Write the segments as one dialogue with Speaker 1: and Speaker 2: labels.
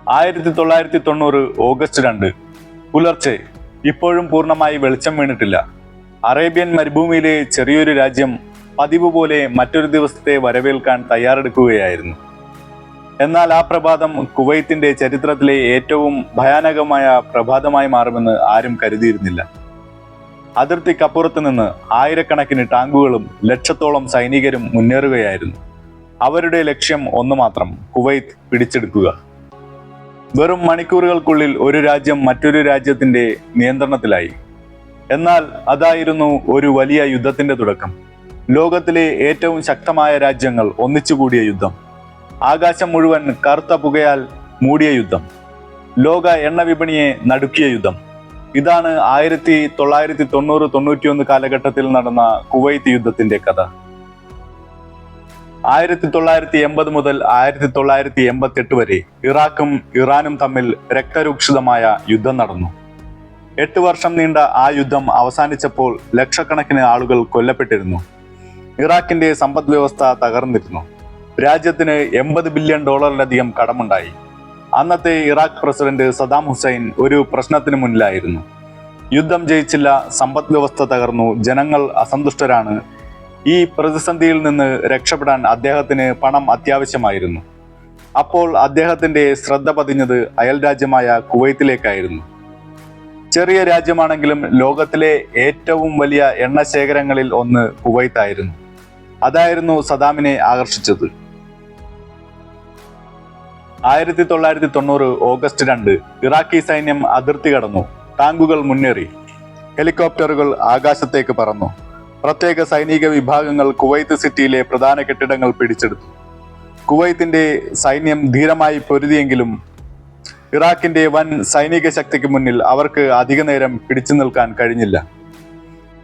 Speaker 1: 1990 August 2 പുലർച്ചെ. ഇപ്പോഴും പൂർണ്ണമായി വെളിച്ചം വീണിട്ടില്ല. അറേബ്യൻ മരുഭൂമിയിലെ ചെറിയൊരു രാജ്യം പതിവ് പോലെ മറ്റൊരു ദിവസത്തെ വരവേൽക്കാൻ തയ്യാറെടുക്കുകയായിരുന്നു. എന്നാൽ ആ പ്രഭാതം കുവൈത്തിന്റെ ചരിത്രത്തിലെ ഏറ്റവും ഭയാനകമായ പ്രഭാതമായി മാറുമെന്ന് ആരും കരുതിയിരുന്നില്ല. അതിർത്തിക്കപ്പുറത്ത് നിന്ന് ആയിരക്കണക്കിന് ടാങ്കുകളും ലക്ഷത്തോളം സൈനികരും മുന്നേറുകയായിരുന്നു. അവരുടെ ലക്ഷ്യം ഒന്നു മാത്രം: കുവൈത്ത് പിടിച്ചെടുക്കുക. വെറും മണിക്കൂറുകൾക്കുള്ളിൽ ഒരു രാജ്യം മറ്റൊരു രാജ്യത്തിന്റെ നിയന്ത്രണത്തിലായി. എന്നാൽ അതായിരുന്നു ഒരു വലിയ യുദ്ധത്തിന്റെ തുടക്കം. ലോകത്തിലെ ഏറ്റവും ശക്തമായ രാജ്യങ്ങൾ ഒന്നിച്ചുകൂടിയ യുദ്ധം. ആകാശം മുഴുവൻ കറുത്ത പുകയാൽ മൂടിയ യുദ്ധം. ലോക എണ്ണ വിപണിയെ നടുക്കിയ യുദ്ധം. ഇതാണ് 1990-91 കാലഘട്ടത്തിൽ നടന്ന കുവൈത്ത് യുദ്ധത്തിന്റെ കഥ. 1980 മുതൽ 1988 വരെ ഇറാഖും ഇറാനും തമ്മിൽ രക്തരൂക്ഷിതമായ യുദ്ധം നടന്നു. 8 വർഷം നീണ്ട ആ യുദ്ധം അവസാനിച്ചപ്പോൾ ലക്ഷക്കണക്കിന് ആളുകൾ കൊല്ലപ്പെട്ടിരുന്നു. ഇറാഖിന്റെ സമ്പദ് വ്യവസ്ഥ തകർന്നിരുന്നു. രാജ്യത്തിന് $80 ബില്യൺ കടമുണ്ടായി. അന്നത്തെ ഇറാഖ് പ്രസിഡന്റ് സദാം ഹുസൈൻ ഒരു പ്രശ്നത്തിന് മുന്നിലായിരുന്നു. യുദ്ധം ജയിച്ചില്ല, സമ്പദ് വ്യവസ്ഥ തകർന്നു, ജനങ്ങൾ അസന്തുഷ്ടരാണ്. ഈ പ്രതിസന്ധിയിൽ നിന്ന് രക്ഷപ്പെടാൻ അദ്ദേഹത്തിന് പണം അത്യാവശ്യമായിരുന്നു. അപ്പോൾ അദ്ദേഹത്തിന്റെ ശ്രദ്ധ പതിഞ്ഞത് അയൽ രാജ്യമായ കുവൈത്തിലേക്കായിരുന്നു. ചെറിയ രാജ്യമാണെങ്കിലും ലോകത്തിലെ ഏറ്റവും വലിയ എണ്ണ ശേഖരങ്ങളിൽ ഒന്ന് കുവൈത്തായിരുന്നു. അതായിരുന്നു സദാമിനെ ആകർഷിച്ചത്. 1990 ഓഗസ്റ്റ് 2 ഇറാഖി സൈന്യം അതിർത്തി കടന്നു. ടാങ്കുകൾ മുന്നേറി. ഹെലികോപ്റ്ററുകൾ ആകാശത്തേക്ക് പറന്നു. പ്രത്യേക സൈനിക വിഭാഗങ്ങൾ കുവൈത്ത് സിറ്റിയിലെ പ്രധാന കെട്ടിടങ്ങൾ പിടിച്ചെടുത്തു. കുവൈത്തിന്റെ സൈന്യം ധീരമായി പൊരുതിയെങ്കിലും ഇറാഖിന്റെ വൻ സൈനിക ശക്തിക്ക് മുന്നിൽ അവർക്ക് അധിക നേരം പിടിച്ചു നിൽക്കാൻ കഴിഞ്ഞില്ല.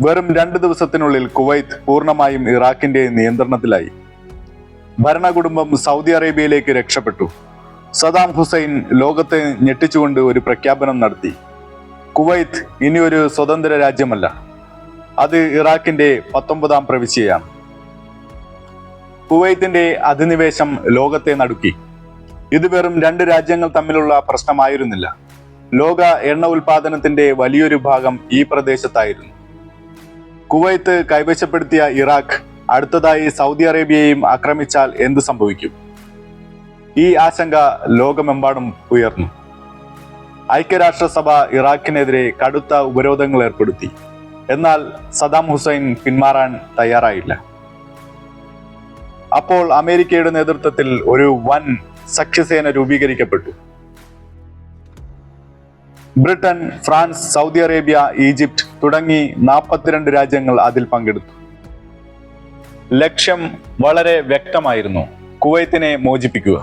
Speaker 1: വെറും 2 ദിവസത്തിനുള്ളിൽ കുവൈത്ത് പൂർണ്ണമായും ഇറാഖിന്റെ നിയന്ത്രണത്തിലായി. ഭരണകുടുംബം സൗദി അറേബ്യയിലേക്ക് രക്ഷപ്പെട്ടു. സദാം ഹുസൈൻ ലോകത്തെ ഞെട്ടിച്ചുകൊണ്ട് ഒരു പ്രഖ്യാപനം നടത്തി: കുവൈത്ത് ഇനി ഒരു സ്വതന്ത്ര രാജ്യമല്ല, അത് ഇറാഖിന്റെ 19ാം പ്രവിശ്യയാണ്. കുവൈത്തിന്റെ അധിനിവേശം ലോകത്തെ നടുക്കി. ഇത് വെറും 2 രാജ്യങ്ങൾ തമ്മിലുള്ള പ്രശ്നമായിരുന്നില്ല. ലോക എണ്ണ ഉൽപാദനത്തിന്റെ വലിയൊരു ഭാഗം ഈ പ്രദേശത്തായിരുന്നു. കുവൈത്ത് കൈവശപ്പെടുത്തിയ ഇറാഖ് അടുത്തതായി സൗദി അറേബ്യയെയും ആക്രമിച്ചാൽ എന്ത് സംഭവിക്കും? ഈ ആശങ്ക ലോകമെമ്പാടും ഉയർന്നു. ഐക്യരാഷ്ട്രസഭ ഇറാഖിനെതിരെ കടുത്ത ഉപരോധങ്ങൾ ഏർപ്പെടുത്തി. എന്നാൽ സദാം ഹുസൈൻ പിന്മാറാൻ തയ്യാറായില്ല. അപ്പോൾ അമേരിക്കയുടെ നേതൃത്വത്തിൽ ഒരു വൻ സഖ്യസേന രൂപീകരിക്കപ്പെട്ടു. Britain, France, Saudi Arabia, Egypt തുടങ്ങി 42 രാജ്യങ്ങൾ അതിൽ പങ്കെടുത്തു. ലക്ഷ്യം വളരെ വ്യക്തമായിരുന്നു: കുവൈത്തിനെ മോചിപ്പിക്കുക.